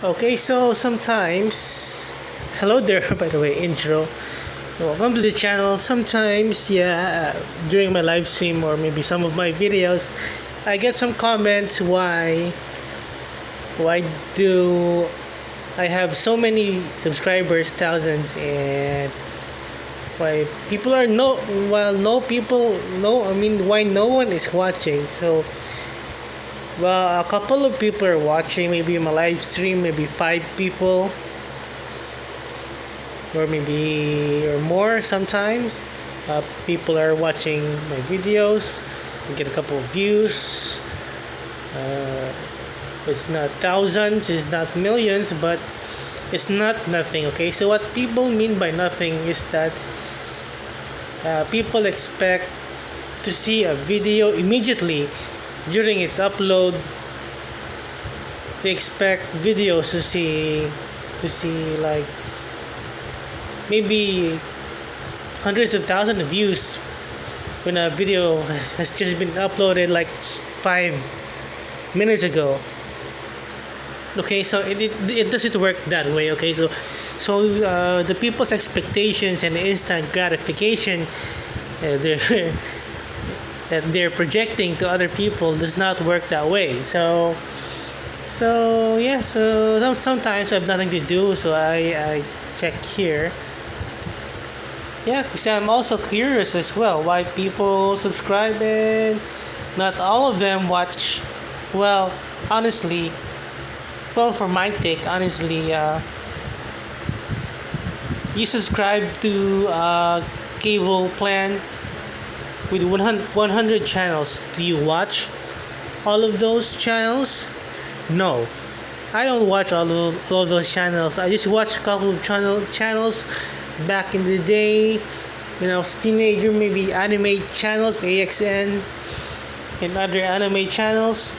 Okay, so sometimes, hello there, by the way, intro. Welcome to the channel. Sometimes, during my live stream or maybe some of my videos, I get some comments why do I have so many subscribers, thousands, and why people are no, well, no people, no, I mean, why no one is watching. So, well, a couple of people are watching, maybe my live stream, maybe five people, or maybe or more sometimes. People are watching my videos, I get a couple of views. Uh, it's not thousands, it's not millions, but it's not nothing. Okay, so what people mean by nothing is that people expect to see a video immediately during its upload. They expect videos to see like maybe hundreds of thousands of views when a video has just been uploaded like 5 minutes ago. Okay, so it doesn't work that way. Okay, so the people's expectations and instant gratification they're that they're projecting to other people does not work that way. So sometimes I have nothing to do, so I check here. Yeah, because I'm also curious as well why people subscribe and not all of them watch. Well, honestly, well, for my take, honestly, you subscribe to a cable plan with 100 channels. Do you watch all of those channels? No, I don't watch all of those channels. I just watch a couple of channels back in the day when I was a teenager, maybe anime channels, AXN, and other anime channels.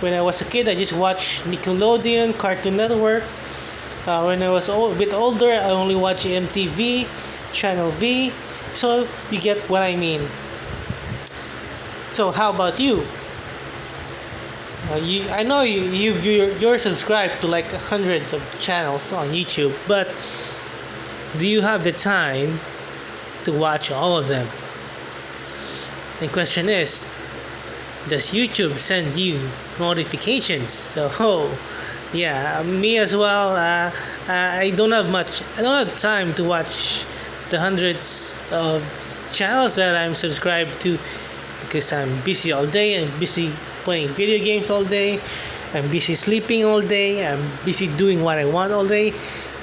When I was a kid, I just watched Nickelodeon, Cartoon Network. When I was a bit older, I only watched MTV, Channel V. So you get what I mean. So how about you? I know you're subscribed to like hundreds of channels on YouTube, but do you have the time to watch all of them? The question is, does YouTube send you notifications? So, yeah, me as well. I don't have much. I don't have time to watch the hundreds of channels that I'm subscribed to because I'm busy all day. I'm busy playing video games all day. I'm busy sleeping all day. I'm busy doing what I want all day.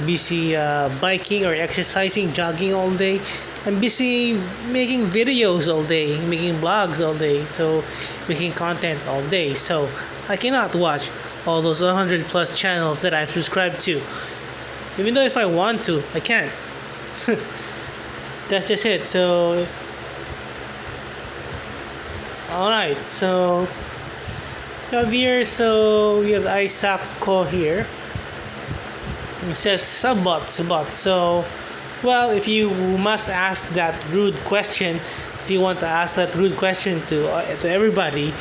Busy biking or exercising, jogging all day. I'm busy making videos all day, making vlogs all day, so making content all day. So I cannot watch all those 100 plus channels that I'm subscribed to. Even though if I want to, I can't. That's just it. So, alright, so we have here, so we have Isaac Ko here. It says subbot. So, well, if you must ask that rude question, if you want to ask that rude question to everybody,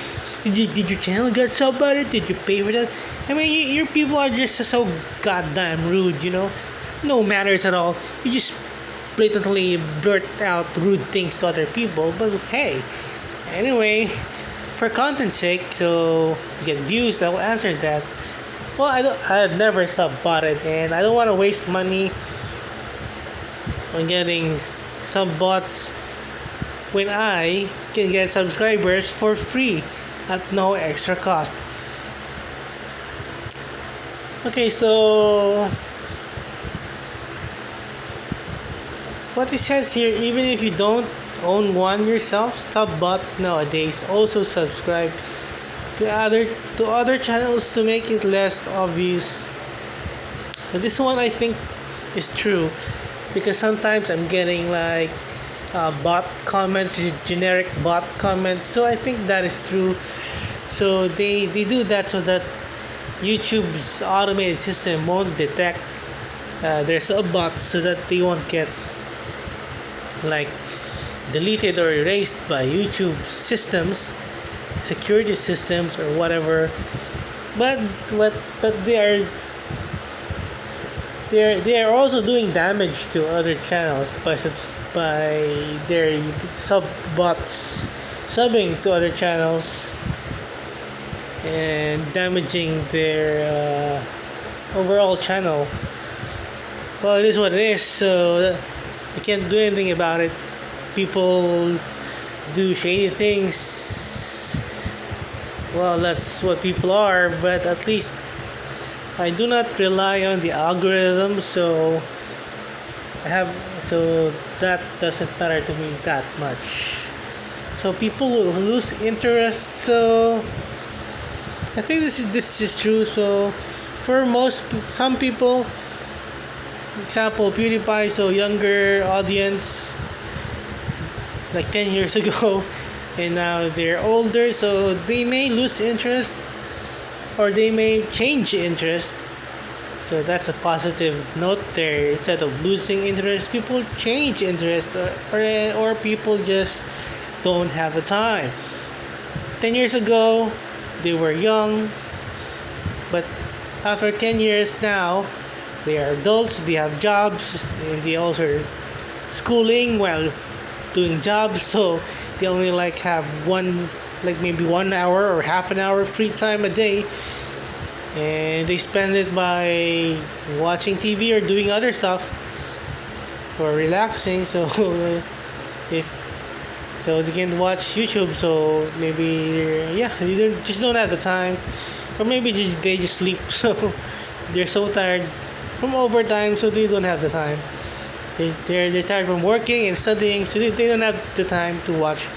did your channel get subbatted? Did you pay for that? I mean, your people are just so goddamn rude, you know? No manners at all. You just blatantly blurt out rude things to other people. But hey, anyway, for content's sake, so to get views, I will answer that. Well, I've never sub-botted, and I don't want to waste money on getting sub-bots when I can get subscribers for free at no extra cost. Okay, so what it says here, even if you don't own one yourself, sub-bots nowadays also subscribe to other channels to make it less obvious. But this one I think is true because sometimes I'm getting like bot comments, generic bot comments. So I think that is true. So they do that so that YouTube's automated system won't detect there's a bot so that they won't get like deleted or erased by YouTube systems, security systems or whatever. But they are They are also doing damage to other channels by their sub bots subbing to other channels and damaging their overall channel. Well, it is what it is, so you can't do anything about it. People do shady things. Well, that's what people are, but at least I do not rely on the algorithm, so that doesn't matter to me that much. So people will lose interest. So I think this is true. So for some people, example PewDiePie, so younger audience, like 10 years ago, and now they're older, so they may lose interest or they may change interest. So that's a positive note there. Instead of losing interest, people change interest, or people just don't have the time. 10 years ago, they were young, but after 10 years now, they are adults, they have jobs, and they also schooling while doing jobs, so they only like have maybe 1 hour or half an hour free time a day, and they spend it by watching TV or doing other stuff or relaxing. So if so they can watch YouTube, so maybe just don't have the time, or maybe they just sleep. So they're so tired from overtime, so they don't have the time. They're tired from working and studying, so they don't have the time to watch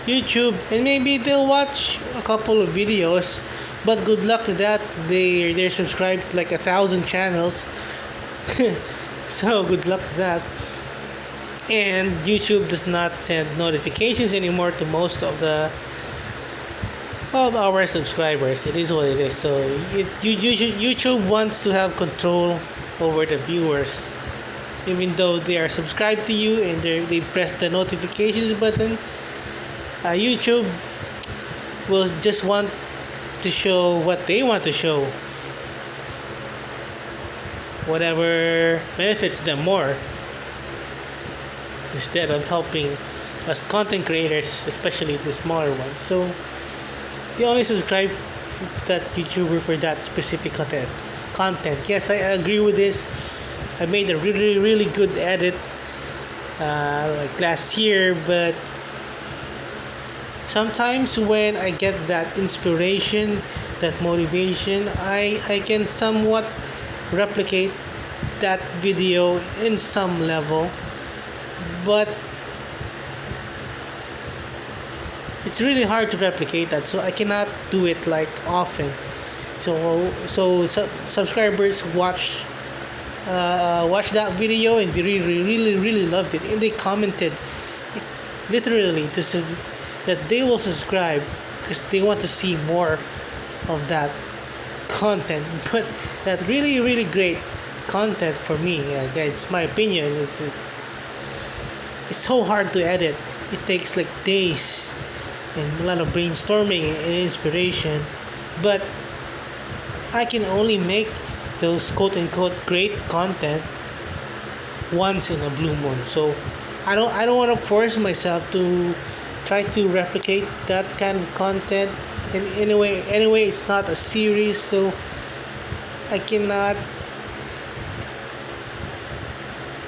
YouTube. And maybe they'll watch a couple of videos, but good luck to that. They're subscribed to like 1,000 channels. So good luck to that. And YouTube does not send notifications anymore to most of our subscribers. It is what it is. So YouTube wants to have control over the viewers, even though they are subscribed to you and they press the notifications button. YouTube will just want to show what they want to show, whatever benefits them more, instead of helping us content creators, especially the smaller ones. So they only subscribe to that YouTuber for that specific content. Yes, I agree with this. I made a really, really good edit like last year, but sometimes when I get that inspiration, that motivation, I can somewhat replicate that video in some level, but it's really hard to replicate that, so I cannot do it like often. So subscribers watch that video and they really, really, really loved it, and they commented literally that they will subscribe because they want to see more of that content. But that really, really great content, for me, it's my opinion, it's so hard to edit. It takes like days and a lot of brainstorming and inspiration, but I can only make those quote unquote great content once in a blue moon. So I don't want to force myself to try to replicate that kind of content. And anyway, it's not a series, so I cannot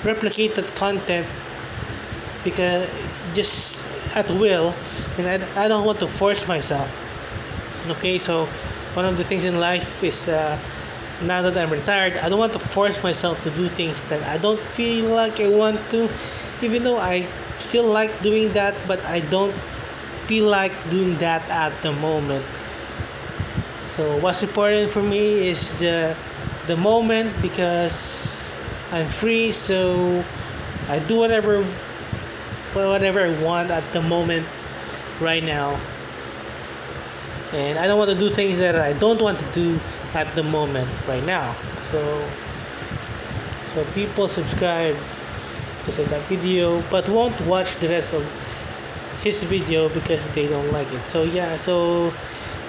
replicate that content because just at will, and I don't want to force myself. Okay, so one of the things in life is now that I'm retired, I don't want to force myself to do things that I don't feel like I want to, even though I still like doing that, but I don't feel like doing that at the moment. So what's important for me is the moment, because I'm free, so I do whatever I want at the moment right now. And I don't want to do things that I don't want to do at the moment right now. So people subscribe to that video but won't watch the rest of his video because they don't like it. So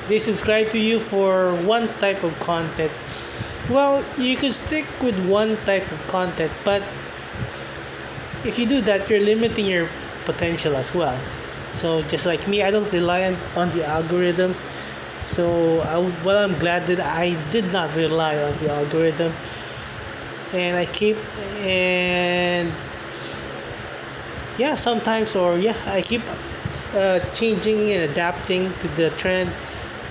they subscribe to you for one type of content Well, you could stick with one type of content, but if you do that, you're limiting your potential as well. So just like me, I don't rely on the algorithm. So well, I'm glad that I did not rely on the algorithm, and I keep and yeah, sometimes or yeah, I keep changing and adapting to the trend.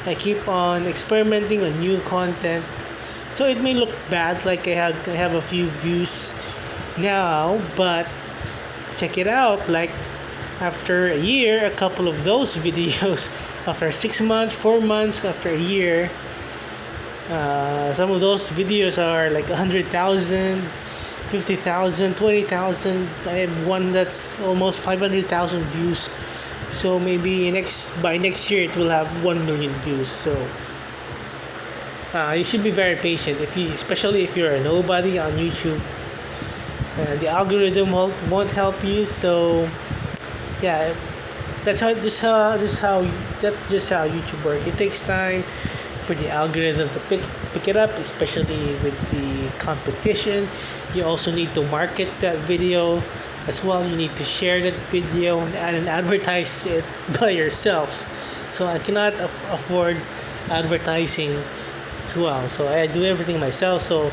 I keep on experimenting on new content. So it may look bad, like I have a few views now, but check it out. Like after a year, a couple of those videos, after 6 months, 4 months, after a year, some of those videos are like 100,000, 50,000, 20,000. I have one that's almost 500,000 views. So maybe by next year it will have 1 million views. So you should be very patient especially if you're a nobody on YouTube. The algorithm won't help you. So yeah, that's just how YouTube works. It takes time for the algorithm to pick it up, especially with the competition. You also need to market that video as well. You need to share that video and advertise it by yourself. So I cannot afford advertising as well. So I do everything myself. So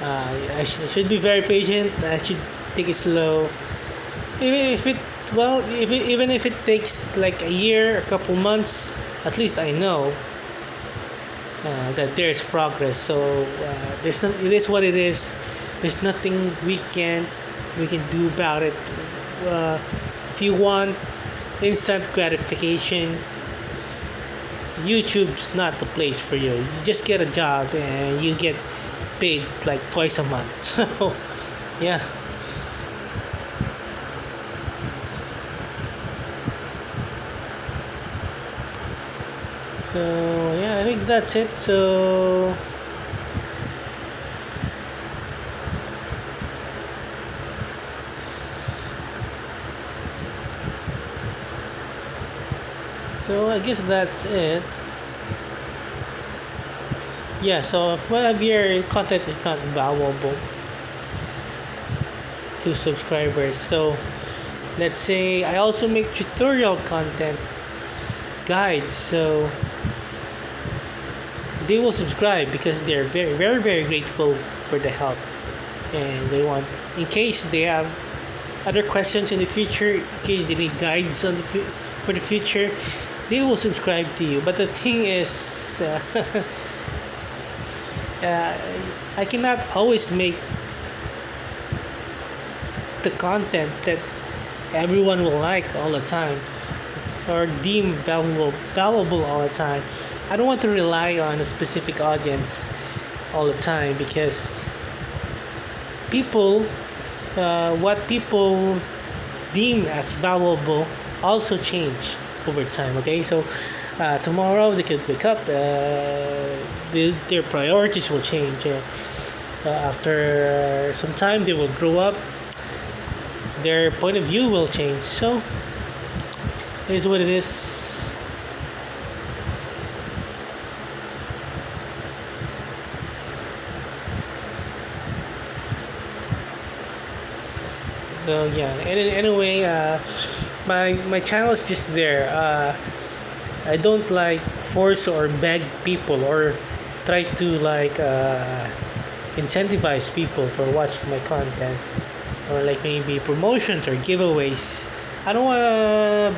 I should be very patient. I should take it slow. Even if it even if it takes like a year, a couple months, at least I know that there's progress. So it is what it is. There's nothing we can do about it. If you want instant gratification, YouTube's not the place for you. You just get a job and you get paid like twice a month. So yeah. So yeah, I think that's it. So I guess that's it. Yeah, so well, if your content is not valuable to subscribers, so let's say I also make tutorial content guides, so they will subscribe because they're very very very grateful for the help, and they want, in case they have other questions in the future, in case they need guides for the future, they will subscribe to you. But the thing is, uh, I cannot always make the content that everyone will like all the time or deem valuable all the time. I don't want to rely on a specific audience all the time because people, what people deem as valuable also change over time. Okay, so tomorrow they could wake up, their priorities will change. After some time, they will grow up. Their point of view will change. So it is what it is. So yeah. Anyway, my channel is just there. I don't like force or beg people or try to like incentivize people for watching my content, or like maybe promotions or giveaways. I don't want to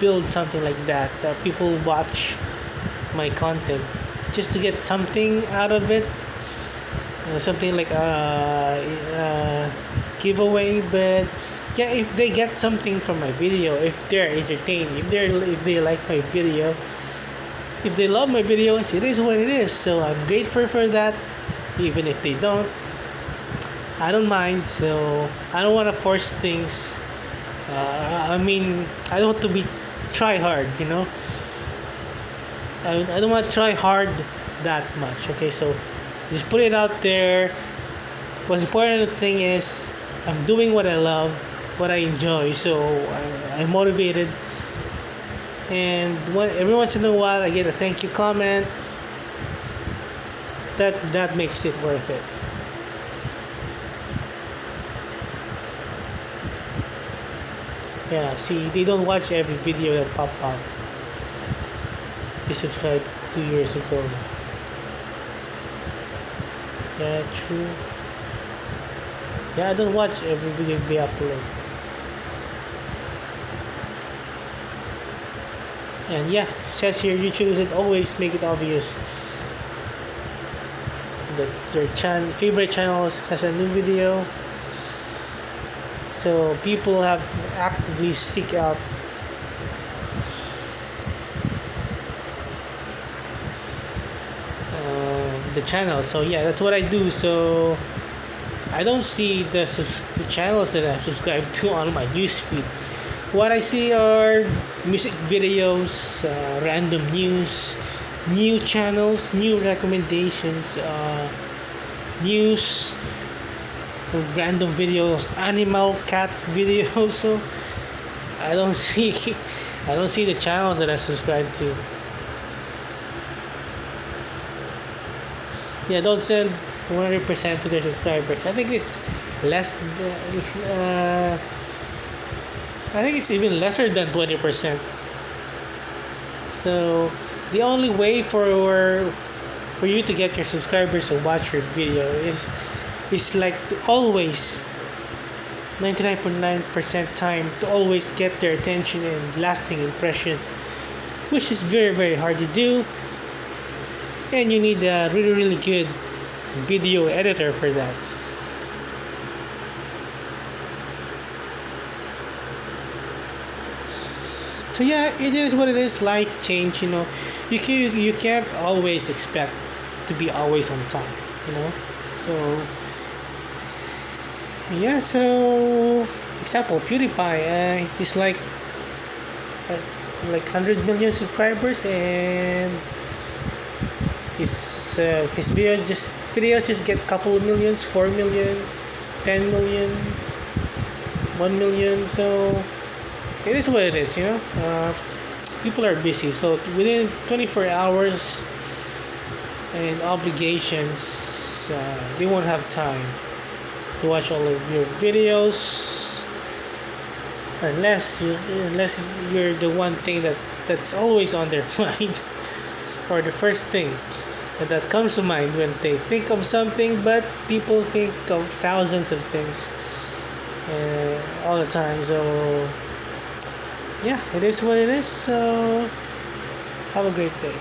build something like that. People watch my content just to get something out of it, something like giveaway. But yeah, if they get something from my video, if they're entertained, if they like my video, if they love my videos, it is what it is. So I'm grateful for that. Even if they don't, I don't mind. So I don't want to force things. I mean, I don't want to be try hard, I don't want to try hard that much. Okay, so just put it out there. What's important thing is I'm doing what I love, what I enjoy. So I'm motivated, and every once in a while I get a thank you comment. that makes it worth it. Yeah, see, they don't watch every video that pop up. They subscribed 2 years ago. Yeah, true. Yeah, I don't watch every video they upload. And yeah, says here YouTube doesn't always make it obvious that their favorite channels has a new video. So people have to actively seek out the channel. So yeah, that's what I do. So I don't see the channels that I subscribe to on my newsfeed. What I see are music videos, random news, new channels, new recommendations, news, random videos, animal cat videos. So I don't see I don't see the channels that I subscribe to. Yeah, don't send 100% to their subscribers. I think it's less. I think it's even lesser than 20%. So the only way for you to get your subscribers to watch your video is like to always 99.9% time to always get their attention and lasting impression, which is very very hard to do, and you need a really really good video editor for that. So yeah, it is what it is. Life change, you can't always expect to be always on time, you know. So yeah, so example PewDiePie, he's like 100 million subscribers, and his videos just get couple of millions, 4 million, 10 million, 1 million. So it is what it is, people are busy, so within 24 hours and obligations, they won't have time to watch all of your videos unless you're the one thing that's always on their mind, or the first thing that comes to mind when they think of something. But people think of thousands of things all the time. So yeah, it is what it is. So have a great day.